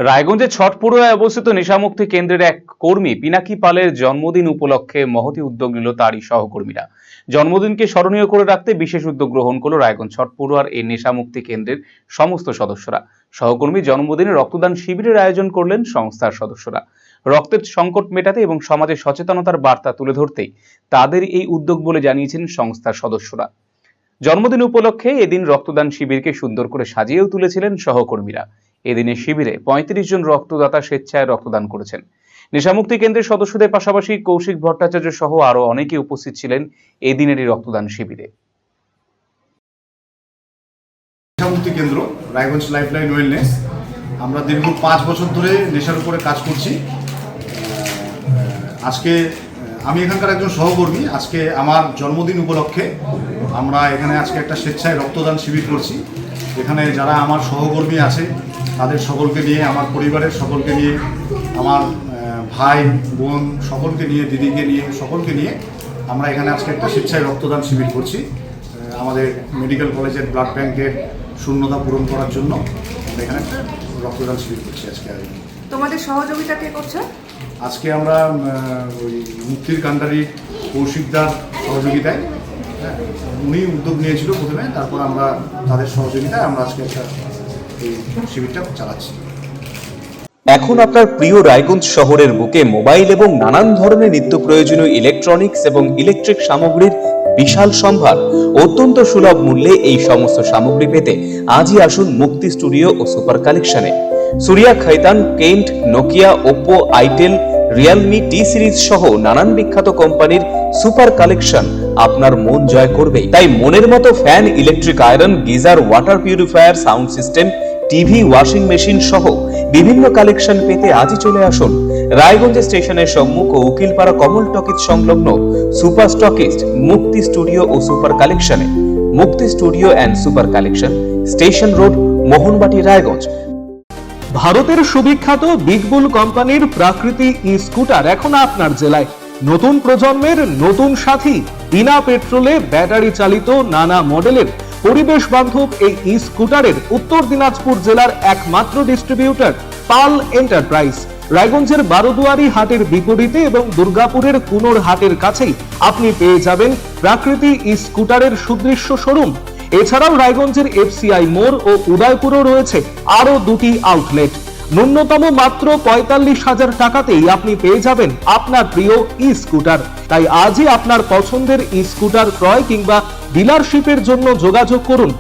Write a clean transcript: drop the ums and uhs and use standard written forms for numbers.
রায়গঞ্জে ছট পড়ুয়ায় অবস্থিত নেশামুক্তি কেন্দ্রের এক কর্মী পিনাকি পালের জন্মদিন উপলক্ষে মহতি উদ্যোগ নিল তারই সহকর্মীরা। জন্মদিনকে স্মরণীয় করে রাখতে বিশেষ উদ্যোগ গ্রহণ করল রায়গঞ্জ ছট পড়ুয়ার এই নেশামুক্তি কেন্দ্রের সমস্ত সদস্যরা। সহকর্মী জন্মদিনে রক্তদান শিবিরের আয়োজন করলেন সংস্থার সদস্যরা। রক্তের সংকট মেটাতে এবং সমাজে সচেতনতার বার্তা তুলে ধরতেই তাদের এই উদ্যোগ বলে জানিয়েছেন সংস্থার সদস্যরা। জন্মদিন উপলক্ষে এদিন রক্তদান শিবিরকে সুন্দর করে সাজিয়েও তুলেছিলেন সহকর্মীরা। এদিনের শিবিরে ৩৫ জন রক্তদাতা স্বেচ্ছায় রক্তদান করেছেন। নেশামুক্তি কেন্দ্রের সদস্যদের পাশাপাশি কৌশিক ভট্টাচার্য সহ আরো অনেকে উপস্থিত ছিলেন এদিনেরই রক্তদান শিবিরে। নেশামুক্তি কেন্দ্র রায়গঞ্জ লাইফলাইন ওয়েলনেস, আমরা দীর্ঘ 5 বছর ধরে নেশার উপরে কাজ করছি। আজকে আমি এখানকার একজন সহকর্মী। আজকে আমার জন্মদিন উপলক্ষে আমরা এখানে আজকে একটা স্বেচ্ছায় রক্তদান শিবির করছি। এখানে যারা আমার সহকর্মী আছে তাদের সকলকে নিয়ে, আমার পরিবারের সকলকে নিয়ে, আমার ভাই বোন সকলকে নিয়ে, দিদিকে নিয়ে, সকলকে নিয়ে আমরা এখানে আজকে একটা স্বেচ্ছায় রক্তদান শিবির করছি। আমাদের মেডিকেল কলেজের ব্লাড ব্যাংকের শূন্যতা পূরণ করার জন্য আমরা এখানে একটা রক্তদান শিবির করছি আজকে। তোমাদের সহযোগিতা কে করছে? আজকে আমরা ওই মুক্তির কান্ডারি কৌশিকদার সহযোগিতায়, উনি উদ্যোগ নিয়েছিল প্রথমে, তারপর আমরা তাদের সহযোগিতায় আমরা আজকে একটা এই শিবিরটা চালাচ্ছি। এখন আপনার প্রিয় রায়গঞ্জ শহরের বুকে মোবাইল এবং নানান ধরনের নিত্য প্রয়োজনীয় ইলেকট্রনিক্স এবং ইলেকট্রিক সামগ্রীর বিশাল সম্ভার অত্যন্ত সুলভ মূল্যে এই সমস্ত সামগ্রী পেতে আজই আসুন মুক্তি স্টুডিও ও সুপার কালেকশনে। Surya, Khaitan, Kent, Nokia, Oppo, itel, Realme, T Series সহ নানান বিখ্যাত কোম্পানির সুপার কালেকশন আপনার মন জয় করবে। তাই মনের মতো fan, electric iron, geyser, water purifier, sound system, TV, washing machine সহ বিভিন্ন কালেকশন পেতে আজই চলে আসুন রায়গঞ্জ স্টেশনের সম্মুখ ও উকিলপাড়া কমল টকিজ সংলগ্ন সুপার স্টকিস্ট মুক্তি স্টুডিও ও সুপার কালেকশনে। মুক্তি studio and super collection, station road, Mohanbati, Raiganj. ভারতের সুবিখ্যাত বিগ বুল কোম্পানির প্রাকৃতি ই স্কুটার এখন আপনার জেলায়। নতুন প্রজন্মের নতুন সাথী, বিনা পেট্রোলে ব্যাটারি চালিত নানা মডেলের পরিবেশ বান্ধব এই ই স্কুটারের উত্তর দিনাজপুর জেলার একমাত্র ডিস্ট্রিবিউটর পাল এন্টারপ্রাইজ। রায়গঞ্জের বারোদুয়ারি হাটের বিপরীতে এবং দুর্গাপুরের কুনোর হাটের কাছেই আপনি পেয়ে যাবেন প্রাকৃতি ই স্কুটারের সুদৃশ্য শোরুম। এছাড়াও রায়গঞ্জের এফসিআই মোড় ও উদয়পুরেও রয়েছে আরো 2টি আউটলেট। ন্যূনতম মাত্র 45,000 টাকাতেই আপনি পেয়ে যাবেন আপনার প্রিয় ই স্কুটার। তাই আজই আপনার পছন্দের ই স্কুটার ক্রয় কিংবা ডিলারশিপের জন্য যোগাযোগ করুন